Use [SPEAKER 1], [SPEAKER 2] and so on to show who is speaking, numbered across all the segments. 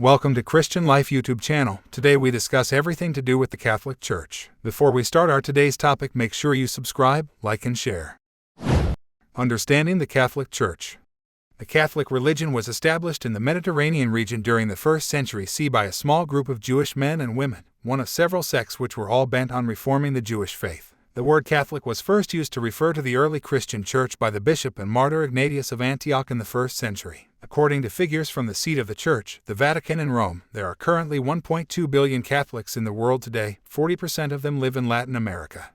[SPEAKER 1] Welcome to Christian Life YouTube channel. Today we discuss everything to do with the Catholic Church. Before we start our today's topic, make sure you subscribe, like and share. Understanding the Catholic Church. The Catholic religion was established in the Mediterranean region during the 1st century CE by a small group of Jewish men and women, one of several sects which were all bent on reforming the Jewish faith. The word Catholic was first used to refer to the early Christian church by the bishop and martyr Ignatius of Antioch in the 1st century. According to figures from the seat of the Church, the Vatican in Rome, there are currently 1.2 billion Catholics in the world today. 40% of them live in Latin America.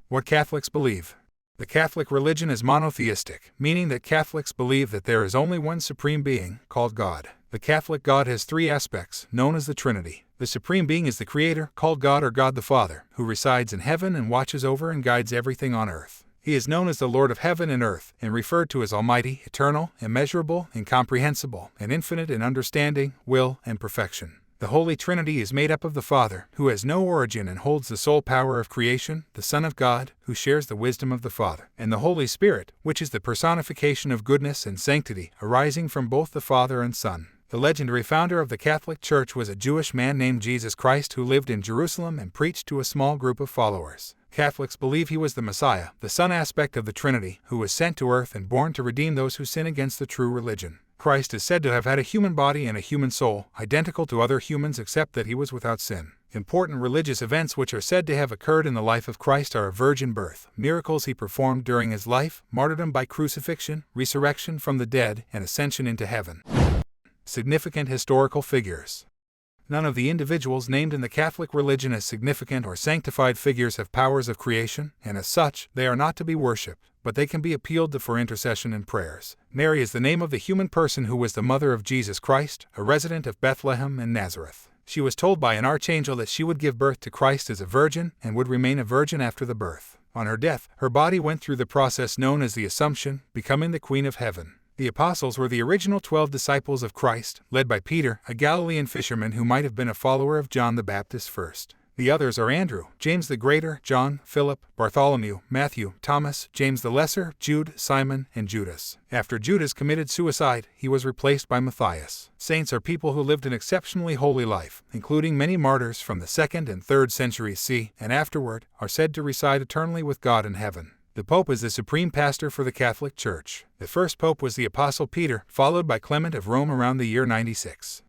[SPEAKER 1] What Catholics believe. The Catholic religion is monotheistic, meaning that Catholics believe that there is only one supreme being, called God. The Catholic God has three aspects, known as the Trinity. The supreme being is the Creator, called God or God the Father, who resides in heaven and watches over and guides everything on earth. He is known as the Lord of heaven and earth, and referred to as Almighty, eternal, immeasurable, incomprehensible, and infinite in understanding, will, and perfection. The Holy Trinity is made up of the Father, who has no origin and holds the sole power of creation, the Son of God, who shares the wisdom of the Father, and the Holy Spirit, which is the personification of goodness and sanctity, arising from both the Father and Son. The legendary founder of the Catholic Church was a Jewish man named Jesus Christ who lived in Jerusalem and preached to a small group of followers. Catholics believe he was the Messiah, the Son aspect of the Trinity, who was sent to earth and born to redeem those who sin against the true religion. Christ is said to have had a human body and a human soul, identical to other humans except that he was without sin. Important religious events which are said to have occurred in the life of Christ are a virgin birth, miracles he performed during his life, martyrdom by crucifixion, resurrection from the dead, and ascension into heaven. Significant historical figures. None of the individuals named in the Catholic religion as significant or sanctified figures have powers of creation, and as such, they are not to be worshipped, but they can be appealed to for intercession and prayers. Mary is the name of the human person who was the mother of Jesus Christ, a resident of Bethlehem and Nazareth. She was told by an archangel that she would give birth to Christ as a virgin and would remain a virgin after the birth. On her death, her body went through the process known as the Assumption, becoming the Queen of Heaven. The apostles were the original 12 disciples of Christ, led by Peter, a Galilean fisherman who might have been a follower of John the Baptist first. The others are Andrew, James the Greater, John, Philip, Bartholomew, Matthew, Thomas, James the Lesser, Jude, Simon, and Judas. After Judas committed suicide, he was replaced by Matthias. Saints are people who lived an exceptionally holy life, including many martyrs from the 2nd and 3rd centuries CE, and afterward, are said to reside eternally with God in heaven. The Pope is the supreme pastor for the Catholic Church. The first Pope was the Apostle Peter, followed by Clement of Rome around the year 96.